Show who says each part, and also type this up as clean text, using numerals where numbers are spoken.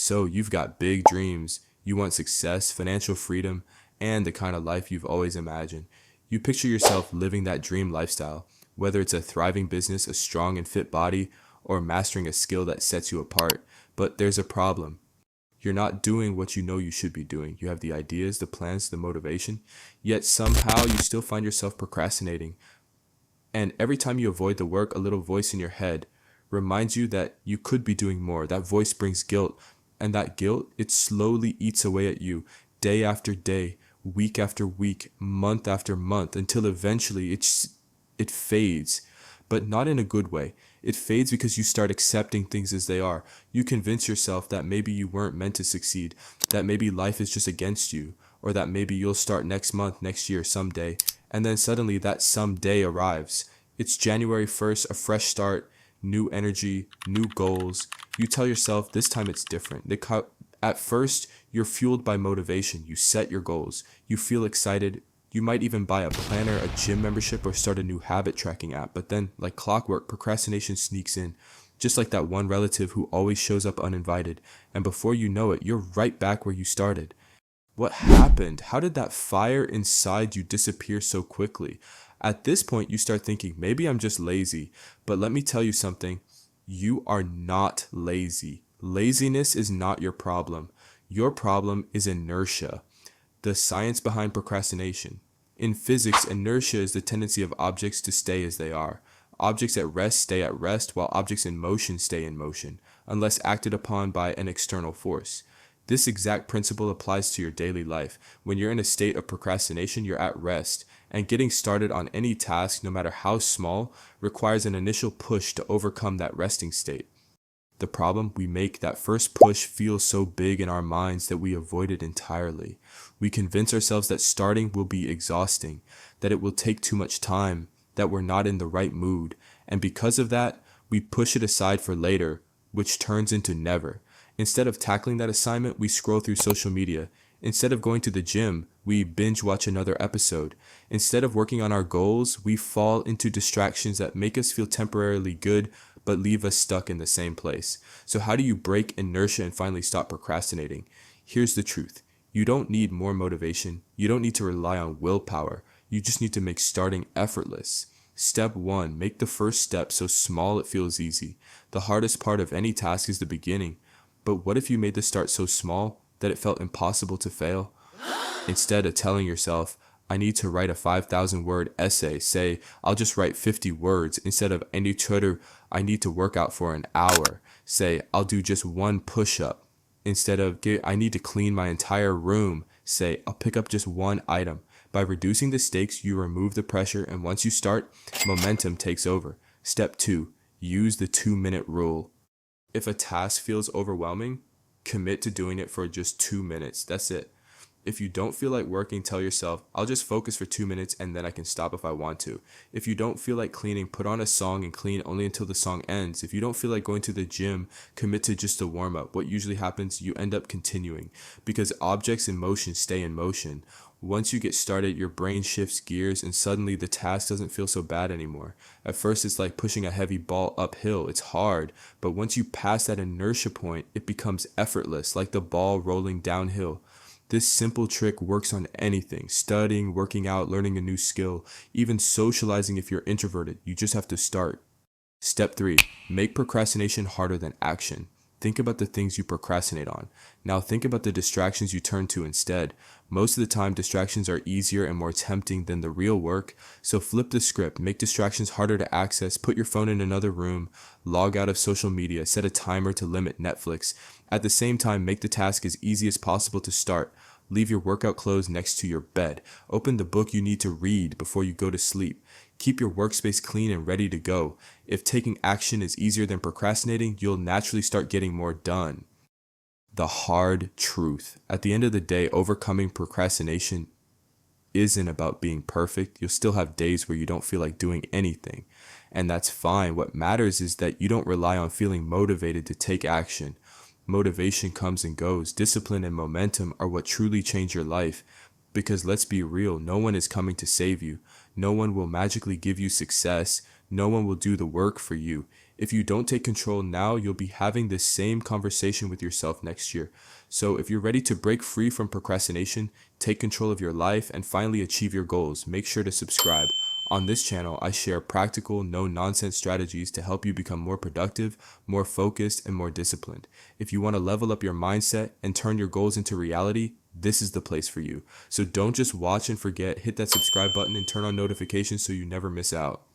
Speaker 1: So you've got big dreams. You want success, financial freedom, and the kind of life you've always imagined. You picture yourself living that dream lifestyle, whether it's a thriving business, a strong and fit body, or mastering a skill that sets you apart. But there's a problem. You're not doing what you know you should be doing. You have the ideas, the plans, the motivation, yet somehow you still find yourself procrastinating. And every time you avoid the work, a little voice in your head reminds you that you could be doing more. That voice brings guilt, and that guilt, it slowly eats away at you day after day, week after week, month after month, until eventually it fades, but not in a good way. It fades because you start accepting things as they are. You convince yourself that maybe you weren't meant to succeed, that maybe life is just against you, or that maybe you'll start next month, next year, someday. And then suddenly that someday arrives. It's January 1st, a fresh start, new energy, new goals. You tell yourself this time it's different. At first, you're fueled by motivation. You set your goals. You feel excited. You might even buy a planner, a gym membership, or start a new habit tracking app. But then, like clockwork, procrastination sneaks in. Just like that one relative who always shows up uninvited. And before you know it, you're right back where you started. What happened? How did that fire inside you disappear so quickly? At this point, you start thinking, maybe I'm just lazy. But let me tell you something. You are not lazy. Laziness is not your problem. Your problem is inertia, the science behind procrastination. In physics, inertia is the tendency of objects to stay as they are. Objects at rest stay at rest, while objects in motion stay in motion, unless acted upon by an external force. This exact principle applies to your daily life. When you're in a state of procrastination, you're at rest, and getting started on any task, no matter how small, requires an initial push to overcome that resting state. The problem, we make that first push feel so big in our minds that we avoid it entirely. We convince ourselves that starting will be exhausting, that it will take too much time, that we're not in the right mood, and because of that, we push it aside for later, which turns into never. Instead of tackling that assignment, we scroll through social media. Instead of going to the gym, we binge watch another episode. Instead of working on our goals, we fall into distractions that make us feel temporarily good, but leave us stuck in the same place. So how do you break inertia and finally stop procrastinating? Here's the truth. You don't need more motivation. You don't need to rely on willpower. You just need to make starting effortless. Step 1, make the first step so small it feels easy. The hardest part of any task is the beginning. But what if you made the start so small that it felt impossible to fail? Instead of telling yourself, I need to write a 5,000 word essay, say, I'll just write 50 words. Instead of, I need to work out for an hour, say, I'll do just one push-up. Instead of, I need to clean my entire room, say, I'll pick up just one item. By reducing the stakes, you remove the pressure, and once you start, momentum takes over. Step 2, use the 2-minute rule. If a task feels overwhelming, commit to doing it for just 2 minutes. That's it. If you don't feel like working, tell yourself, I'll just focus for 2 minutes and then I can stop if I want to. If you don't feel like cleaning, put on a song and clean only until the song ends. If you don't feel like going to the gym, commit to just a warm-up. What usually happens, you end up continuing because objects in motion stay in motion. Once you get started, your brain shifts gears and suddenly the task doesn't feel so bad anymore. At first, it's like pushing a heavy ball uphill. It's hard, but once you pass that inertia point, it becomes effortless, like the ball rolling downhill. This simple trick works on anything: studying, working out, learning a new skill, even socializing if you're introverted. You just have to start. Step 3, make procrastination harder than action. Think about the things you procrastinate on. Now think about the distractions you turn to instead. Most of the time, distractions are easier and more tempting than the real work. So flip the script, make distractions harder to access, put your phone in another room, log out of social media, set a timer to limit Netflix. At the same time, make the task as easy as possible to start. Leave your workout clothes next to your bed. Open the book you need to read before you go to sleep. Keep your workspace clean and ready to go. If taking action is easier than procrastinating, you'll naturally start getting more done. The hard truth. At the end of the day, overcoming procrastination isn't about being perfect. You'll still have days where you don't feel like doing anything, and that's fine. What matters is that you don't rely on feeling motivated to take action. Motivation comes and goes. Discipline and momentum are what truly change your life. Because let's be real, no one is coming to save you. No one will magically give you success. No one will do the work for you. If you don't take control now, you'll be having this same conversation with yourself next year. So if you're ready to break free from procrastination, take control of your life, and finally achieve your goals, make sure to subscribe. On this channel, I share practical, no-nonsense strategies to help you become more productive, more focused, and more disciplined. If you want to level up your mindset and turn your goals into reality, this is the place for you. So don't just watch and forget, hit that subscribe button and turn on notifications so you never miss out.